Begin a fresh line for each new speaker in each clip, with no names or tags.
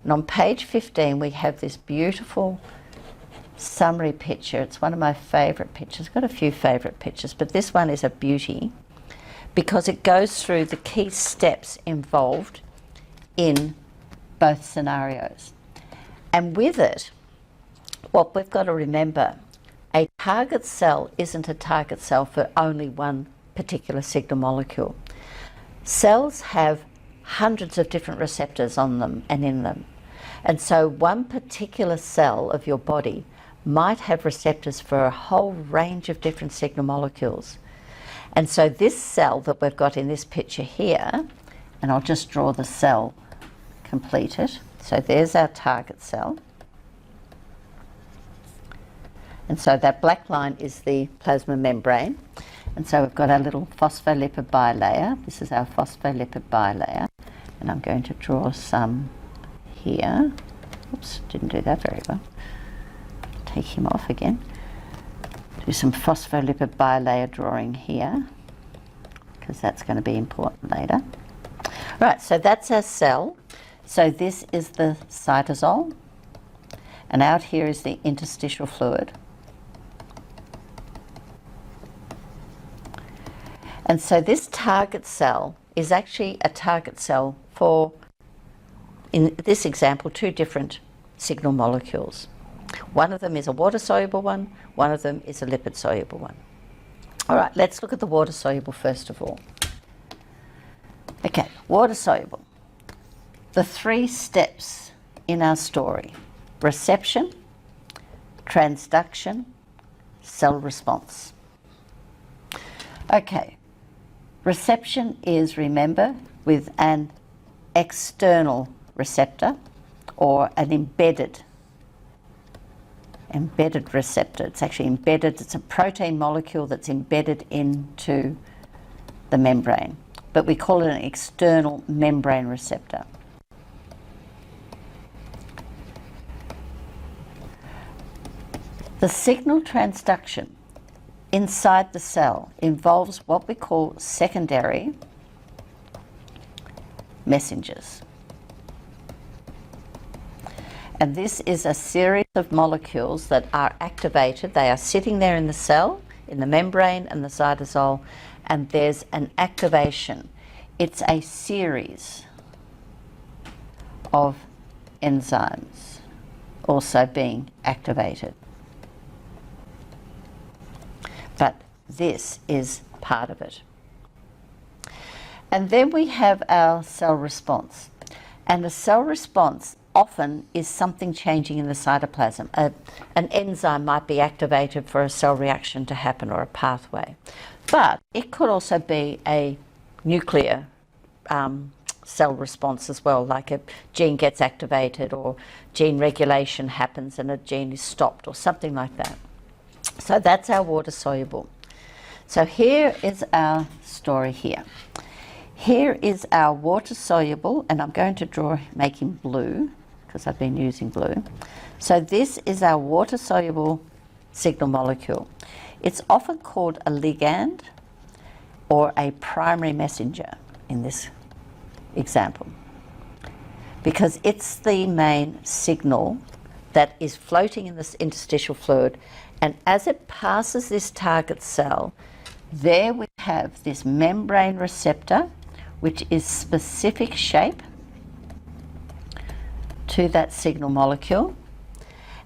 And on page 15 we have this beautiful summary picture. It's one of my favourite pictures. I've got a few favourite pictures, but this one is a beauty because it goes through the key steps involved in both scenarios. And with it, what we've got to remember, a target cell isn't a target cell for only one particular signal molecule. Cells have hundreds of different receptors on them and in them. And so one particular cell of your body might have receptors for a whole range of different signal molecules. And so this cell that we've got in this picture here, and I'll just draw the cell completed. So there's our target cell. And so that black line is the plasma membrane. And so we've got our little phospholipid bilayer. This is our phospholipid bilayer. And I'm going to draw some here. Oops, didn't do that very well. Take him off again. Do some phospholipid bilayer drawing here, because that's going to be important later. Right, so that's our cell. So this is the cytosol. And out here is the interstitial fluid. And so this target cell is actually a target cell for, in this example, two different signal molecules. One of them is a water-soluble one of them is a lipid-soluble one. All right, let's look at the water-soluble first of all. Okay, water-soluble. The three steps in our story: reception, transduction, cell response. Okay. Reception is, remember, with an external receptor or an embedded receptor. It's actually embedded, it's a protein molecule that's embedded into the membrane, but we call it an external membrane receptor. The signal transduction inside the cell involves what we call secondary messengers. And this is a series of molecules that are activated. They are sitting there in the cell, in the membrane and the cytosol, and there's an activation. It's a series of enzymes also being activated. But this is part of it. And then we have our cell response. And the cell response often is something changing in the cytoplasm. An enzyme might be activated for a cell reaction to happen, or a pathway. But it could also be a nuclear cell response as well, like a gene gets activated or gene regulation happens and a gene is stopped or something like that. So that's our water-soluble. So here is our story here. Here is our water-soluble, and I'm going to make him blue, because I've been using blue. So this is our water-soluble signal molecule. It's often called a ligand or a primary messenger in this example, because it's the main signal that is floating in this interstitial fluid, and as it passes this target cell, there we have this membrane receptor, which is specific shape to that signal molecule,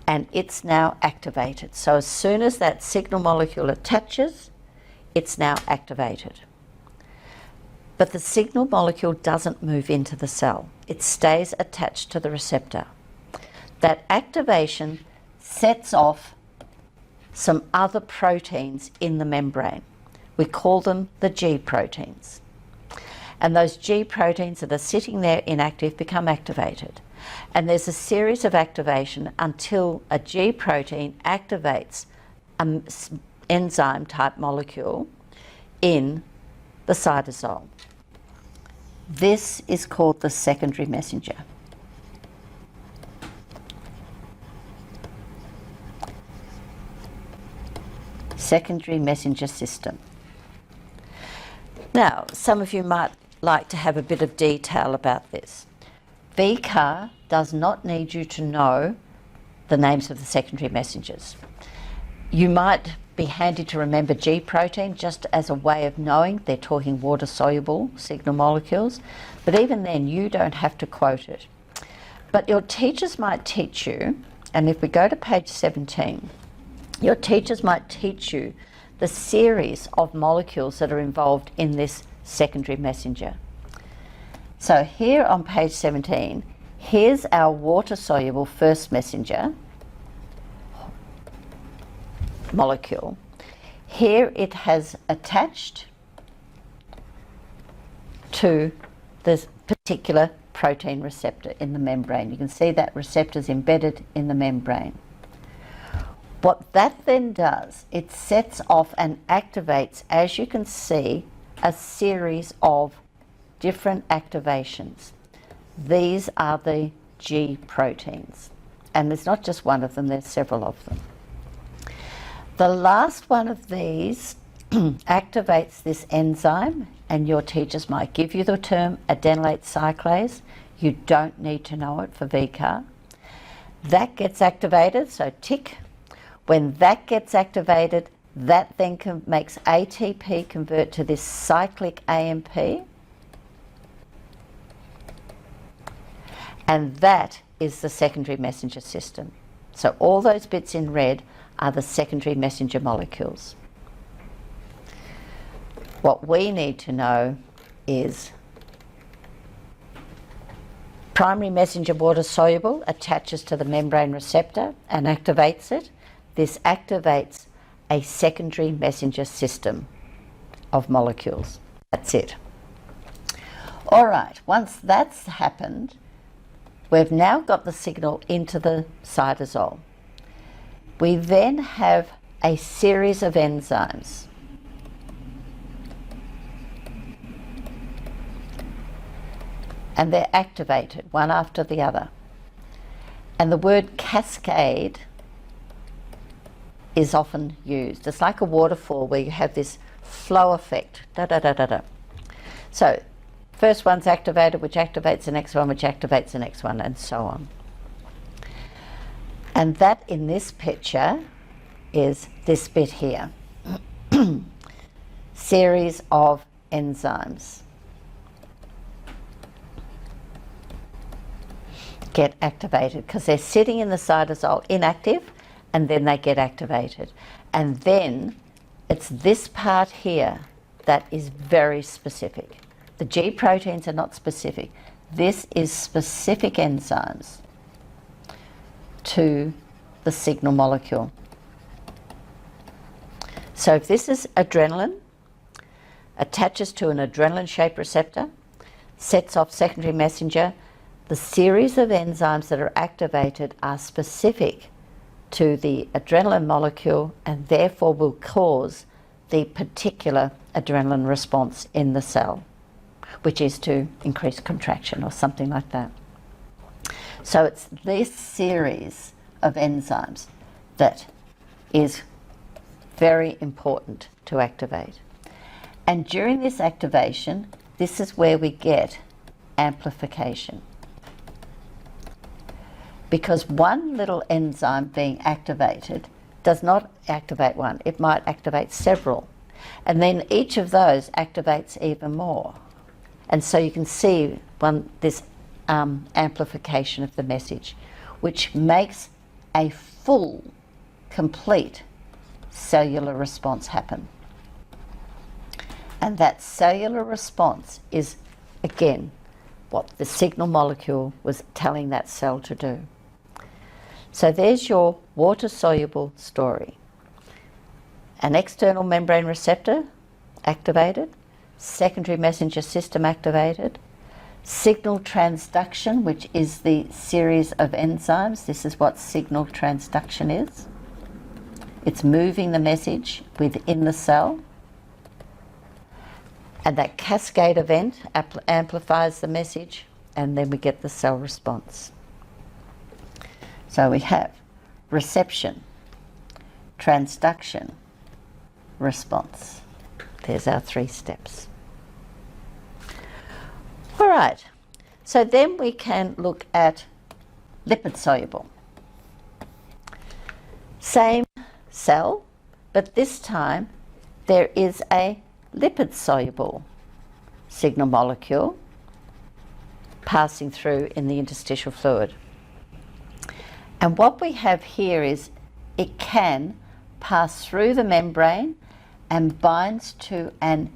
and it's now activated. So as soon as that signal molecule attaches, it's now activated. But the signal molecule doesn't move into the cell. It stays attached to the receptor. That activation sets off some other proteins in the membrane. We call them the G proteins. And those G proteins that are sitting there inactive become activated. And there's a series of activation until a G protein activates an enzyme type molecule in the cytosol. This is called the secondary messenger. Secondary messenger system. Now, some of you might like to have a bit of detail about this. VCAR does not need you to know the names of the secondary messengers. You might be handy to remember G protein just as a way of knowing they're talking water-soluble signal molecules, but even then you don't have to quote it. But your teachers might teach you, and if we go to page 17, your teachers might teach you the series of molecules that are involved in this secondary messenger. So here on page 17, here's our water-soluble first messenger molecule. Here it has attached to this particular protein receptor in the membrane. You can see that receptor is embedded in the membrane. What that then does, it sets off and activates, as you can see, a series of different activations. These are the G proteins, and there's not just one of them, there's several of them. The last one of these activates this enzyme, and your teachers might give you the term adenylate cyclase. You don't need to know it for VCAR. That gets activated, so tick. When that gets activated, that then makes ATP convert to this cyclic AMP, and that is the secondary messenger system. So all those bits in red are the secondary messenger molecules. What we need to know is primary messenger water soluble attaches to the membrane receptor and activates it. This activates a secondary messenger system of molecules. That's it. All right, once that's happened, we've now got the signal into the cytosol. We then have a series of enzymes. And they're activated one after the other. And the word cascade is often used. It's like a waterfall where you have this flow effect. Da, da, da, da, da. So, first one's activated, which activates the next one, which activates the next one, and so on. And that in this picture is this bit here. Series of enzymes get activated because they're sitting in the cytosol inactive, and then they get activated. And then it's this part here that is very specific. The G proteins are not specific. This is specific enzymes to the signal molecule. So if this is adrenaline, attaches to an adrenaline-shaped receptor, sets off secondary messenger, the series of enzymes that are activated are specific to the adrenaline molecule and therefore will cause the particular adrenaline response in the cell, which is to increase contraction or something like that. So it's this series of enzymes that is very important to activate. And during this activation, this is where we get amplification. Because one little enzyme being activated does not activate one, it might activate several. And then each of those activates even more. And so you can see this amplification of the message, which makes a full, complete cellular response happen. And that cellular response is, again, what the signal molecule was telling that cell to do. So there's your water-soluble story. An external membrane receptor activated, secondary messenger system activated, signal transduction, which is the series of enzymes. This is what signal transduction is. It's moving the message within the cell. And that cascade event amplifies the message, and then we get the cell response. So we have reception, transduction, response. There's our 3 steps. All right, So then we can look at lipid-soluble. Same cell, but this time there is a lipid-soluble signal molecule passing through in the interstitial fluid. And what we have here is it can pass through the membrane and binds to an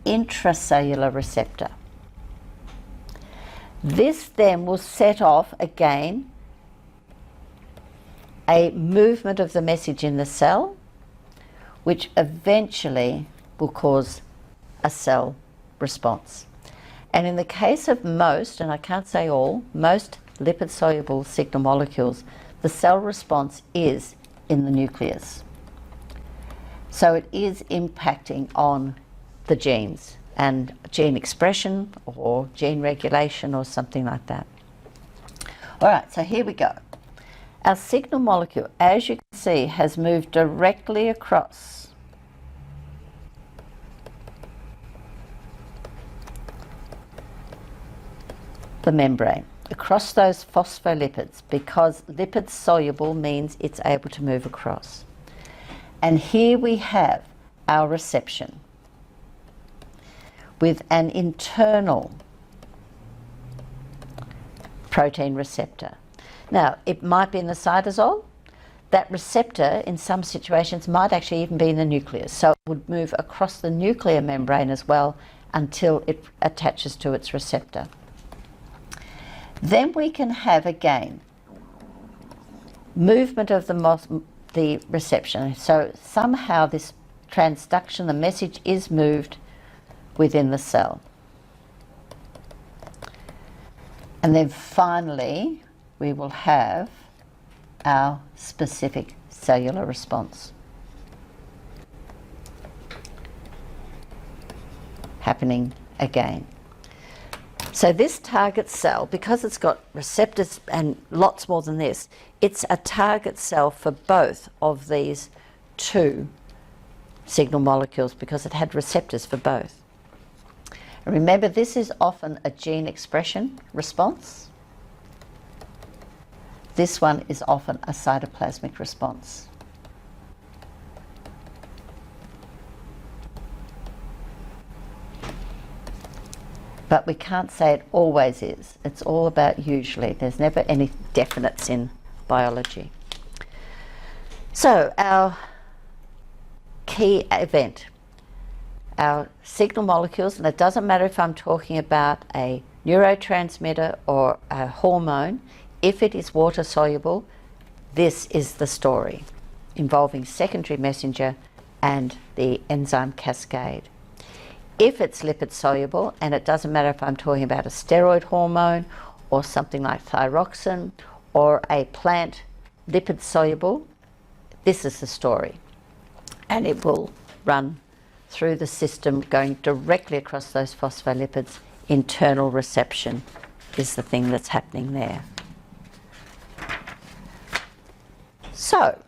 intracellular receptor. This then will set off again a movement of the message in the cell, which eventually will cause a cell response. And in the case of most, and I can't say all, most lipid-soluble signal molecules, the cell response is in the nucleus. So it is impacting on the genes and gene expression or gene regulation or something like that. All right, so here we go. Our signal molecule, as you can see, has moved directly across the membrane, across those phospholipids, because lipid soluble means it's able to move across. And here we have our reception with an internal protein receptor. Now, it might be in the cytosol. That receptor, in some situations, might actually even be in the nucleus. So it would move across the nuclear membrane as well until it attaches to its receptor. Then we can have, again, movement of the reception. So somehow this transduction, the message is moved within the cell. And then finally, we will have our specific cellular response happening again. So this target cell, because it's got receptors and lots more than this, it's a target cell for both of these two signal molecules because it had receptors for both. And remember, this is often a gene expression response. This one is often a cytoplasmic response. But we can't say it always is. It's all about usually. There's never any definites in biology. So our key event, our signal molecules, and it doesn't matter if I'm talking about a neurotransmitter or a hormone, if it is water soluble, this is the story involving secondary messenger and the enzyme cascade. If it's lipid soluble, and it doesn't matter if I'm talking about a steroid hormone or something like thyroxine or a plant lipid soluble, this is the story. And it will run through the system going directly across those phospholipids. Internal reception is the thing that's happening there. So